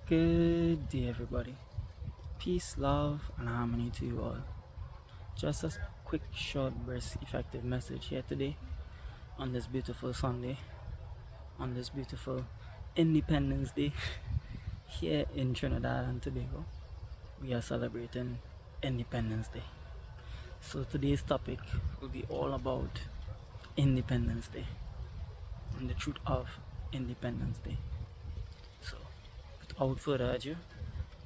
Good day, everybody. Peace, love, and harmony to you all. Just a quick, short, burst, effective message here today on this beautiful Sunday, on this beautiful Independence Day here in Trinidad and Tobago. We are celebrating Independence Day. So today's topic will be all about Independence Day and the truth of Independence Day. So, without further ado,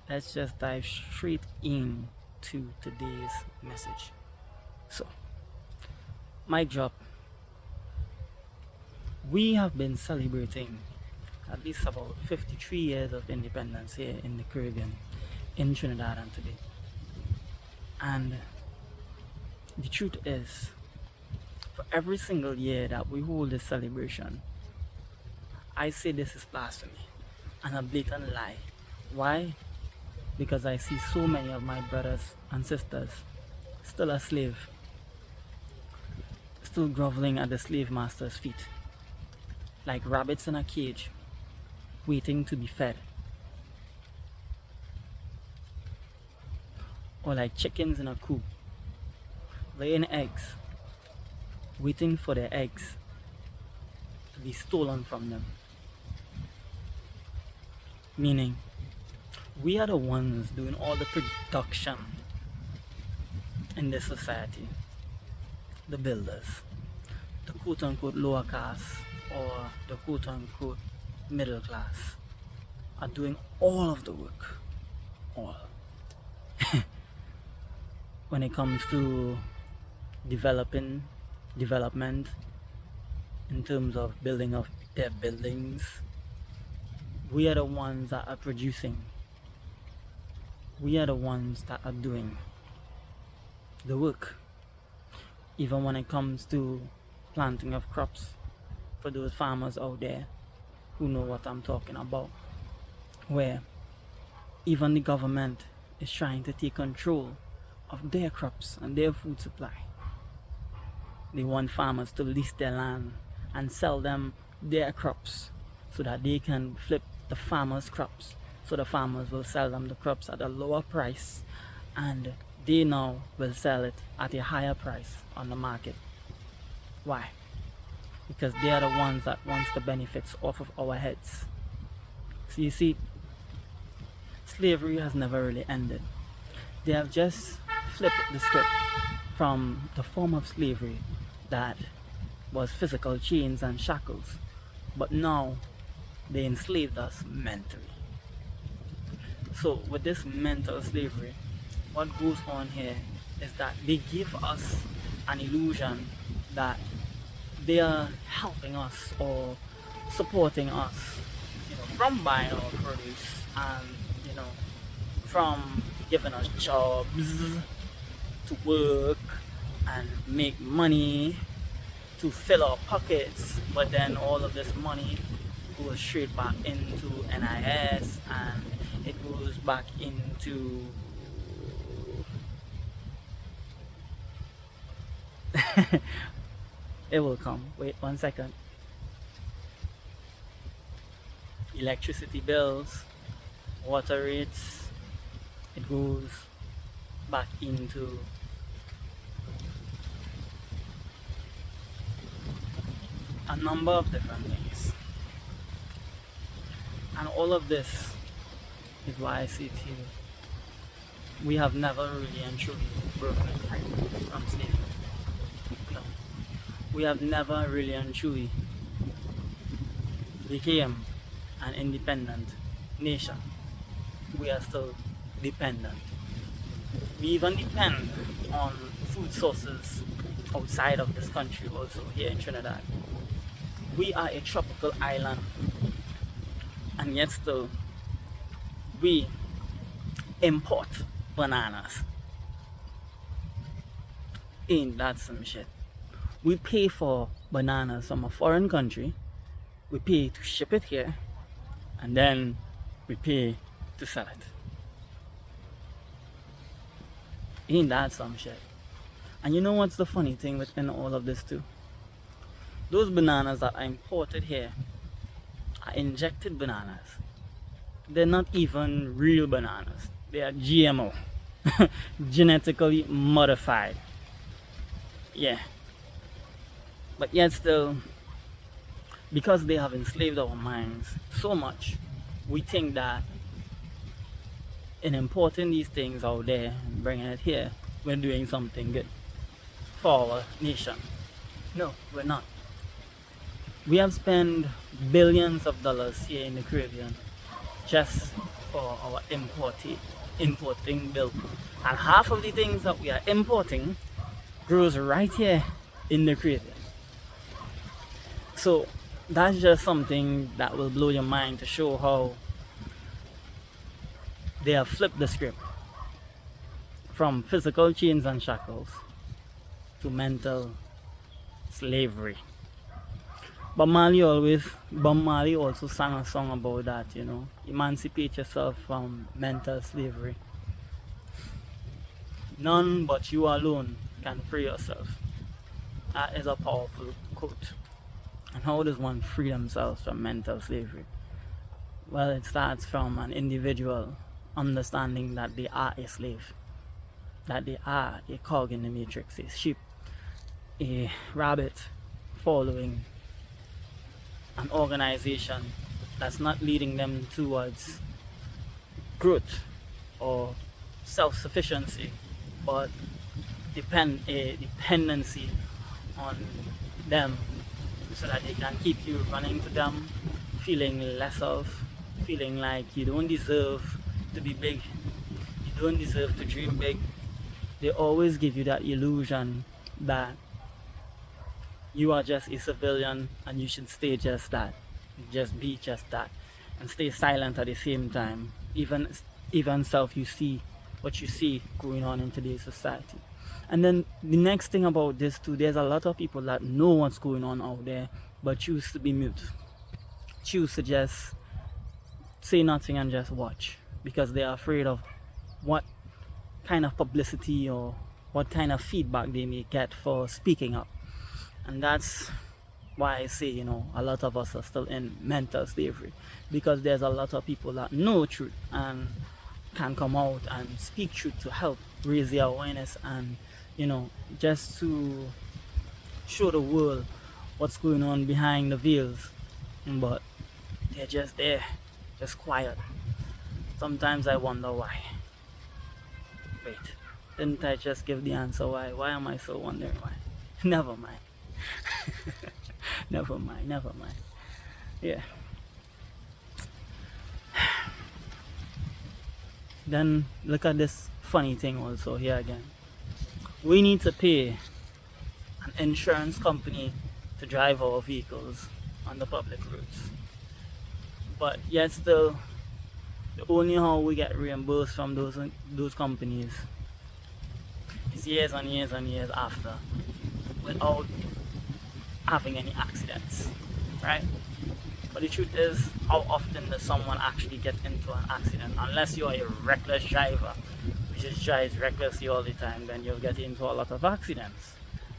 let's just dive straight into today's message. So, mic drop. We have been celebrating at least about 53 years of independence here in the Caribbean, in Trinidad and Tobago. And the truth is, for every single year that we hold this celebration, I say this is blasphemy and a blatant lie. Why? Because I see so many of my brothers and sisters still a slave, still groveling at the slave master's feet, like rabbits in a cage, waiting to be fed, or like chickens in a coop, laying eggs, waiting for their eggs to be stolen from them. Meaning, we are the ones doing all the production in this society. The builders, the quote unquote lower class or the quote unquote middle class are doing all of the work. All. When it comes to development in terms of building of their buildings, we are the ones that are producing. We are the ones that are doing the work. Even when it comes to planting of crops, for those farmers out there who know what I'm talking about, where even the government is trying to take control of their crops and their food supply. They want farmers to lease their land and sell them their crops so that they can flip the farmers' crops. So the farmers will sell them the crops at a lower price and they now will sell it at a higher price on the market. Why? Because they are the ones that wants the benefits off of our heads. So you see, slavery has never really ended. They have just flipped the script from the form of slavery that was physical chains and shackles, but now they enslaved us mentally. So with this mental slavery, what goes on here is that they give us an illusion that they are helping us or supporting us, from buying our produce and, from giving us jobs to work and make money to fill our pockets, but then all of this money goes straight back into NIS and it goes back into it will come. Wait 1 second. Electricity bills, water rates, it goes back into a number of different things. And all of this is why I say to you, we have never really and truly broken free from slavery. No. We have never really and truly became an independent nation. We are still dependent. We even depend on food sources outside of this country also, here in Trinidad. We are a tropical island, and yet still we import bananas. Ain't that some shit? We pay for bananas from a foreign country, we pay to ship it here, and then we pay to sell it. Ain't that some shit? And you know what's the funny thing within all of this too? Those bananas that are imported here are injected bananas. they're not even real bananas. They are GMO, genetically modified. Yeah. But yet still, because they have enslaved our minds so much, we think that in importing these things out there and bringing it here, we're doing something good for our nation. No, we're not. We have spent billions of dollars here in the Caribbean just for our importing bill. And half of the things that we are importing grows right here in the Caribbean. So that's just something that will blow your mind to show how they have flipped the script from physical chains and shackles to mental slavery. Bob Marley also sang a song about that, you know. Emancipate yourself from mental slavery. None but you alone can free yourself. That is a powerful quote. And how does one free themselves from mental slavery? Well, it starts from an individual understanding that they are a slave, that they are a cog in the matrix, a sheep, a rabbit following an organization that's not leading them towards growth or self-sufficiency, but a dependency on them, so that they can keep you running to them, feeling less of, feeling like you don't deserve to be big, you don't deserve to dream big. They always give you that illusion that you are just a civilian and you should stay just that, just be just that, and stay silent at the same time. Even self, you see what you see going on in today's society. And then the next thing about this too, there's a lot of people that know what's going on out there but choose to be mute, choose to just say nothing and just watch, because they are afraid of what kind of publicity or what kind of feedback they may get for speaking up. And that's why I say, you know, a lot of us are still in mental slavery, because there's a lot of people that know truth and can come out and speak truth to help raise the awareness and, you know, just to show the world what's going on behind the veils. But they're just there, just quiet. Sometimes I wonder why. Wait, didn't I just give the answer why? Why am I so wondering why? Never mind. Never mind. Yeah. Then look at this funny thing also here again. We need to pay an insurance company to drive our vehicles on the public roads. But yet still, the only how we get reimbursed from those companies is years and years and years after, without having any accidents, right? But the truth is, how often does someone actually get into an accident? Unless you're a reckless driver, which just drives recklessly all the time, then you'll get into a lot of accidents.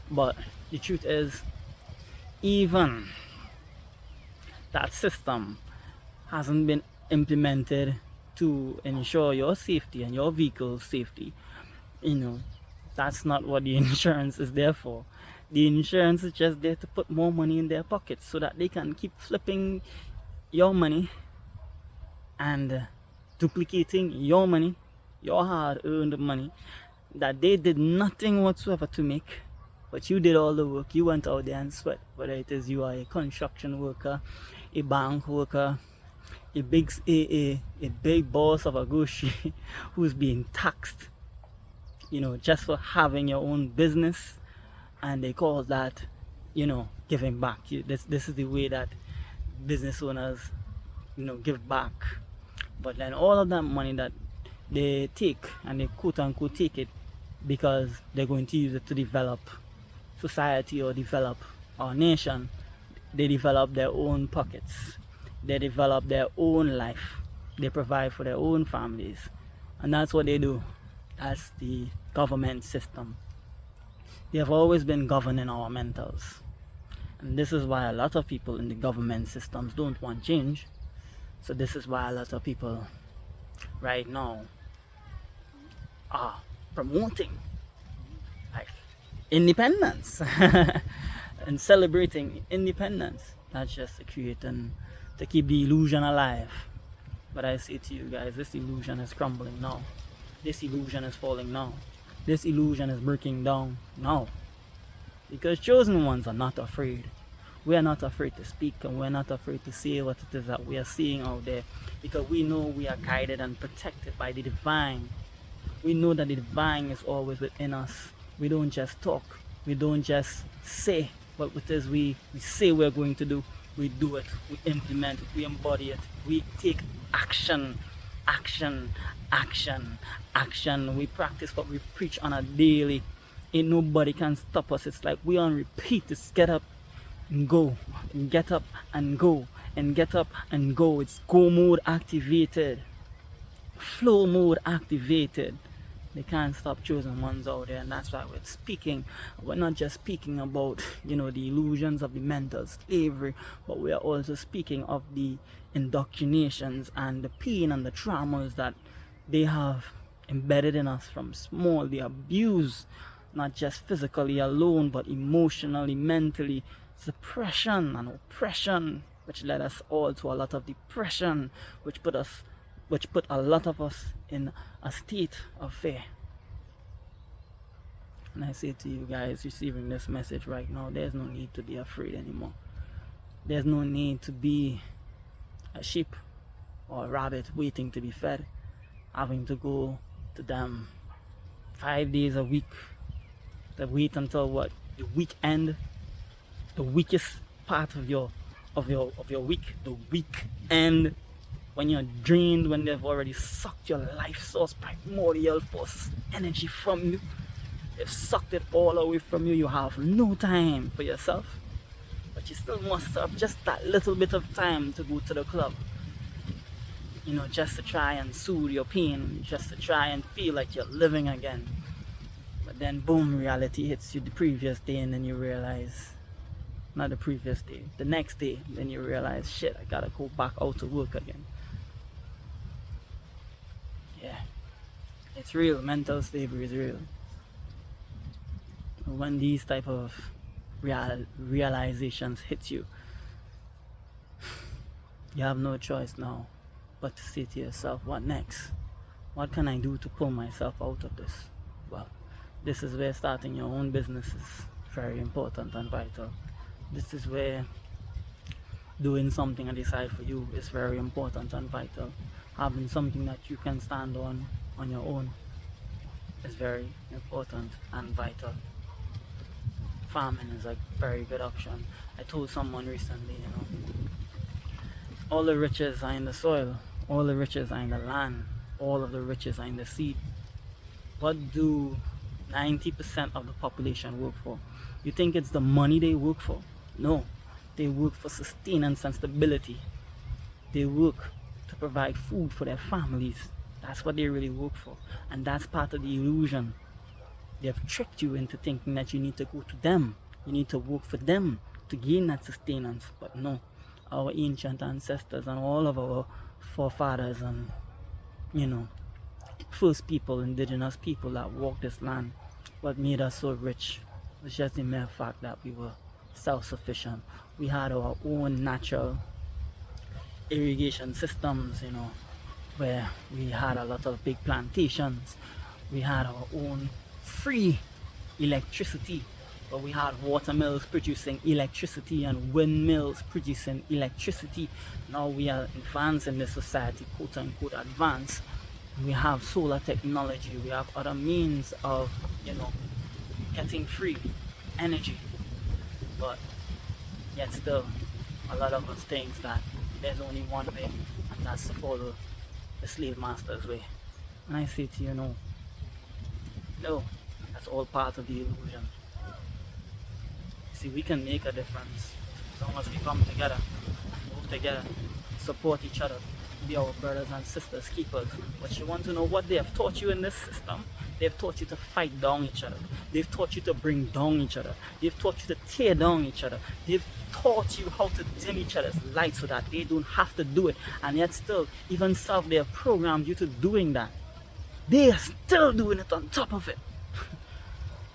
But the truth is, even that system hasn't been implemented to ensure your safety and your vehicle's safety. You know, that's not what the insurance is there for. The insurance is just there to put more money in their pockets so that they can keep flipping your money and duplicating your money, your hard-earned money that they did nothing whatsoever to make, but you did all the work. You went out there and sweat, whether it is you are a construction worker, a bank worker, a big boss of a grocery who's being taxed, you know, just for having your own business. And they call that, you know, giving back. This is the way that business owners, you know, give back. But then all of that money that they take, and they quote unquote take it because they're going to use it to develop society or develop our nation, they develop their own pockets, they develop their own life, they provide for their own families, and that's what they do. That's the government system. They have always been governing our mentals, and this is why a lot of people in the government systems don't want change, So this is why a lot of people right now are promoting like independence and celebrating independence. That's just to create and to keep the illusion alive. But I say to you guys, this illusion is crumbling now. This illusion is falling now. This illusion is breaking down now. Because chosen ones are not afraid. We are not afraid to speak, and we're not afraid to say what it is that we are seeing out there. Because we know we are guided and protected by the divine. We know that the divine is always within us. We don't just talk. We don't just say what it is we say we're going to do. We do it. We implement it. We embody it. We take action. Action. Action. Action. We practice what we preach on a daily. Ain't nobody can stop us. It's like we on repeat. It's get up and go. And get up and go. And get up and go. It's go mode activated. Flow mode activated. They can't stop chosen ones out there, and that's why we're speaking. We're not just speaking about, the illusions of the mental slavery, but we are also speaking of the indoctrinations and the pain and the traumas that they have embedded in us from small, the abuse, not just physically alone, but emotionally, mentally, suppression and oppression, which led us all to a lot of depression, which put a lot of us in a state of fear. And I say to you guys receiving this message right now, there's no need to be afraid anymore. There's no need to be a sheep or a rabbit waiting to be fed, having to go to them 5 days a week, to wait until what? The weekend, the weakest part of your week, the weekend, when you're drained, when they've already sucked your life source, primordial force energy from you. They've sucked it all away from you. You have no time for yourself. But you still muster up just that little bit of time to go to the club. Just to try and soothe your pain. Just to try and feel like you're living again. But then boom, reality hits you the previous day, and then you realize, not the previous day, the next day, then you realize, shit, I gotta go back out to work again. Yeah, it's real. Mental slavery is real. When these type of realizations hit you, you have no choice now but to say to yourself, what next? What can I do to pull myself out of this? Well, this is where starting your own business is very important and vital. This is where doing something on the side for you is very important and vital. Having something that you can stand on your own is very important and vital. Farming is a very good option. I told someone recently, all the riches are in the soil, all the riches are in the land, all of the riches are in the seed. What do 90% of the population work for? You think it's the money they work for? No, they work for sustenance and stability. They work to provide food for their families. That's what they really work for. And that's part of the illusion. They've tricked you into thinking that you need to go to them. You need to work for them to gain that sustenance. But no, our ancient ancestors and all of our forefathers and, first people, indigenous people that walked this land, what made us so rich was just the mere fact that we were self-sufficient. We had our own natural irrigation systems, where we had a lot of big plantations. We had our own free electricity, but we had water mills producing electricity and windmills producing electricity. Now we are advanced in this society, quote unquote advanced. We have solar technology, we have other means of, getting free energy, but yet still a lot of us think that there's only one way, and that's to follow the slave master's way. And I say to you, no, that's all part of the illusion. See, we can make a difference as long as we come together, move together, support each other, be our brothers and sisters keepers. But you want to know what they have taught you in this system? They've taught you to fight down each other. They've taught you to bring down each other. They've taught you to tear down each other. They've taught you how to dim each other's light so that they don't have to do it. And yet still, even self, they have programmed you to doing that. They are still doing it on top of it.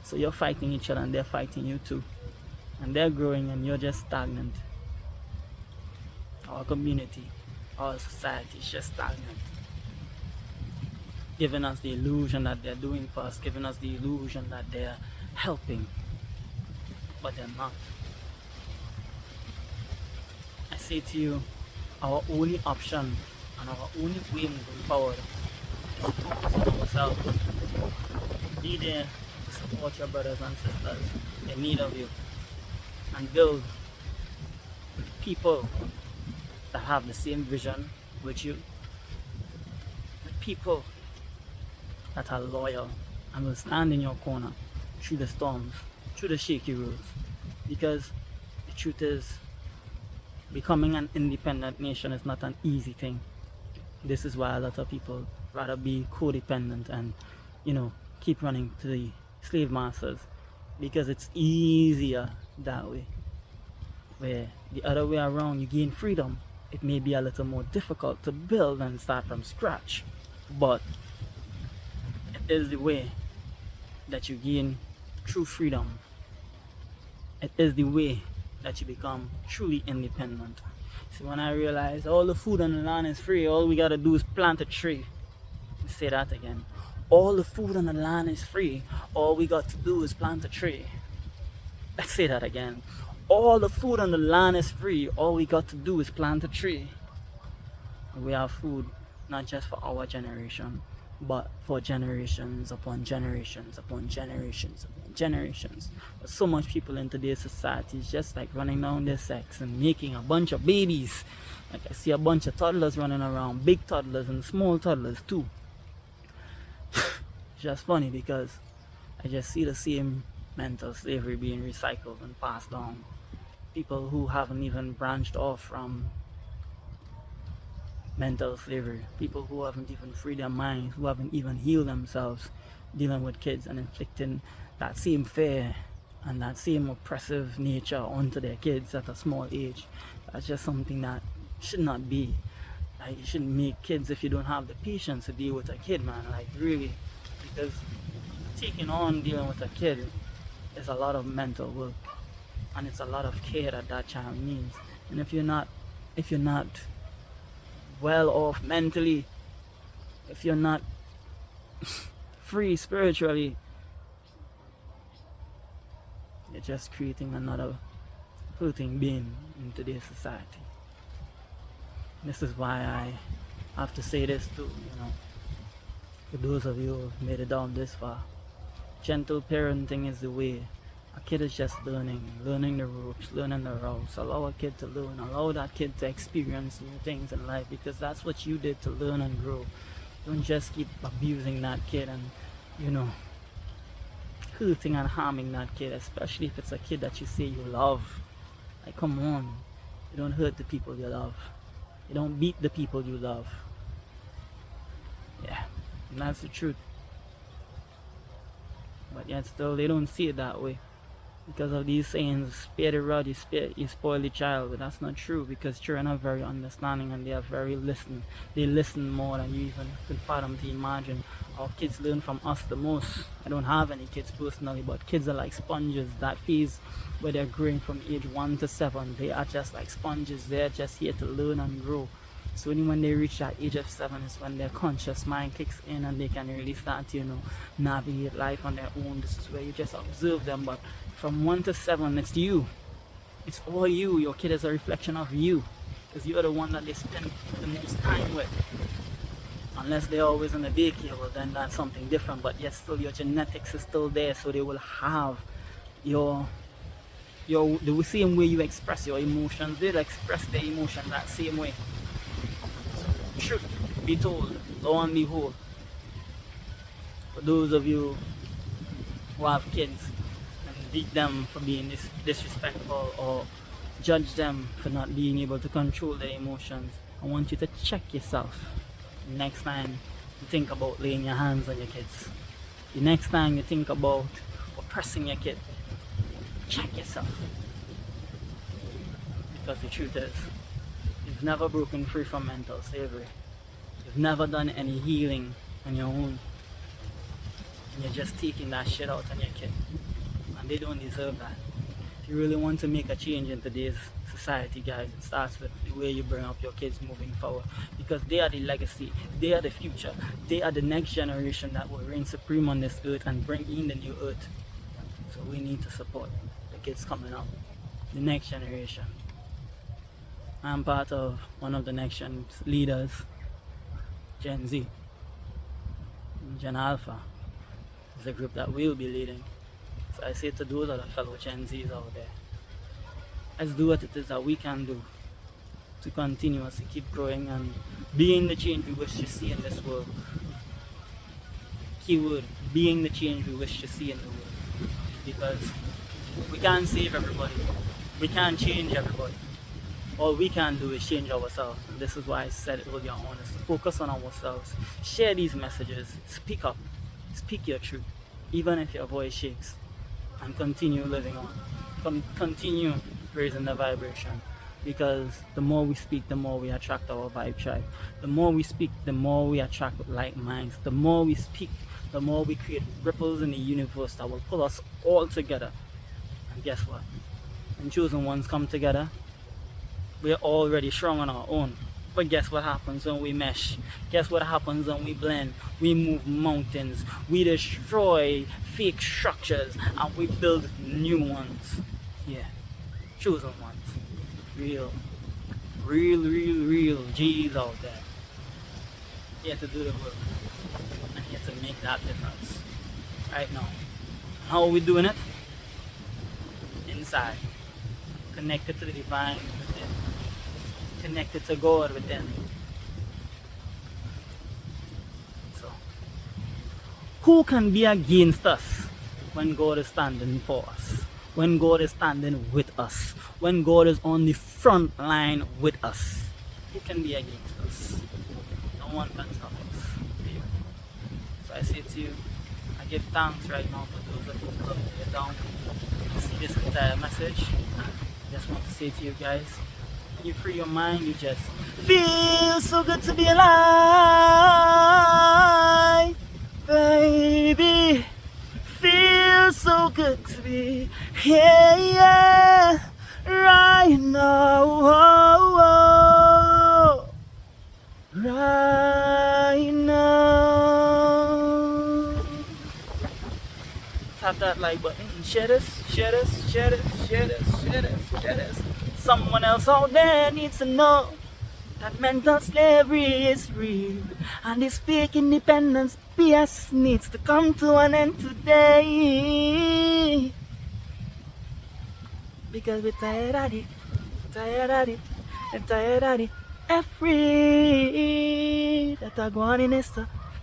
So you're fighting each other and they're fighting you too. And they're growing and you're just stagnant. Our community, our society is just stagnant. Giving us the illusion that they're doing for us, giving us the illusion that they're helping, but they're not. I say to you, our only option and our only way moving forward is to focus on ourselves. Be there to support your brothers and sisters in need of you, and build people that have the same vision with you, with people that are loyal and will stand in your corner through the storms, through the shaky roads. Because the truth is, becoming an independent nation is not an easy thing. This is why a lot of people rather be codependent and, keep running to the slave masters, because it's easier that way. Where the other way around, you gain freedom. It may be a little more difficult to build and start from scratch, but it is the way that you gain true freedom. It is the way that you become truly independent. So when I realized all the food on the land is free, all we gotta do is plant a tree. Let me say that again. All the food on the land is free, all we got to do is plant a tree. Let's say that again. All the food on the land is free, all we got to do is plant a tree. We have food not just for our generation, but for generations upon generations upon generations upon generations. But so much people in today's society is just like running down their sex and making a bunch of babies. Like I see a bunch of toddlers running around, big toddlers and small toddlers too. It's just funny because I just see the same mental slavery being recycled and passed down. People who haven't even branched off from mental slavery, people who haven't even freed their minds, who haven't even healed themselves, dealing with kids and inflicting that same fear and that same oppressive nature onto their kids at a small age. That's just something that should not be. Like, you shouldn't make kids if you don't have the patience to deal with a kid, man. Like, really, because taking on dealing with a kid is a lot of mental work, and it's a lot of care that child needs. And if you're not well off mentally, if you're not free spiritually, you're just creating another hurting being in today's society. This is why I have to say this too, for those of you who have made it down this far. Gentle parenting is the way. A kid is just learning the ropes, learning the routes. Allow a kid to learn, allow that kid to experience new things in life, because that's what you did to learn and grow. Don't just keep abusing that kid and, hurting and harming that kid, especially if it's a kid that you say you love. Like, come on. You don't hurt the people you love. You don't beat the people you love. Yeah, and that's the truth. But yet still, they don't see it that way. Because of these sayings, spare the rod, you spoil the child. But that's not true, because children are very understanding and they are very listening. They listen more than you even can fathom to imagine. Our kids learn from us the most. I don't have any kids personally, but kids are like sponges. That phase where they're growing from age 1 to 7, they are just like sponges. They're just here to learn and grow. So when they reach that age of 7 is when their conscious mind kicks in and they can really start to, navigate life on their own. This is where you just observe them. But from 1 to 7, it's you. It's all you. Your kid is a reflection of you, because you're the one that they spend the most time with. Unless they're always in the daycare, well then that's something different. But yes, still your genetics is still there, so they will have the same way you express your emotions. They'll express their emotions that same way. Truth be told, lo and behold, for those of you who have kids and beat them for being disrespectful or judge them for not being able to control their emotions, I want you to check yourself. Next time you think about laying your hands on your kids, the next time you think about oppressing your kid, check yourself. Because the truth is, you've never broken free from mental slavery. You've never done any healing on your own. And you're just taking that shit out on your kid. And they don't deserve that. If you really want to make a change in today's society, guys, it starts with the way you bring up your kids moving forward. Because they are the legacy, they are the future, they are the next generation that will reign supreme on this earth and bring in the new earth. So we need to support the kids coming up, the next generation. I'm part of one of the next leaders, Gen Z. Gen Alpha is a group that we'll be leading. So I say to those other fellow Gen Zs out there, let's do what it is that we can do to continuously keep growing and being the change we wish to see in this world. Keyword, being the change we wish to see in the world. Because we can't save everybody. We can't change everybody. All we can do is change ourselves. And this is why I said it earlier on, is to focus on ourselves. Share these messages. Speak up. Speak your truth. Even if your voice shakes. And continue living on. Continue raising the vibration. Because the more we speak, the more we attract our vibe tribe. The more we speak, the more we attract like minds. The more we speak, the more we create ripples in the universe that will pull us all together. And guess what? When chosen ones come together, we're already strong on our own. But guess what happens when we mesh? Guess what happens when we blend? We move mountains. We destroy fake structures and we build new ones. Yeah. Chosen ones. Real G's out there. Here to do the work. And here to make that difference. Right now. How are we doing it? Inside. Connected to the divine within. Connected to God within. So, who can be against us when God is standing for us? When God is standing with us? When God is on the front line with us? Who can be against us? No one can stop us. So I say to you, I give thanks right now for those of you who love to get down and see this entire message. I just want to say to you guys, you free your mind, you just feel so good to be alive, baby. Feels so good to be here, right now, right now. Tap that like button, share this, share this, share this, share this, share this, share this. Someone else out there needs to know that mental slavery is real, and this fake independence BS needs to come to an end today. Because we're tired of it, tired of it, and tired of it. Every that are going in this,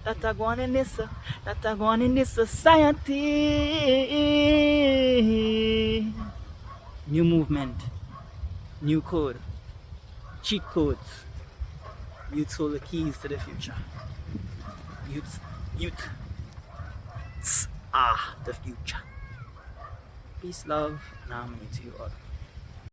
that are going in this, that are going in this society. New movement. New code, cheat codes. Youths hold the keys to the future. Youths are the future. Peace, love, and harmony to you all.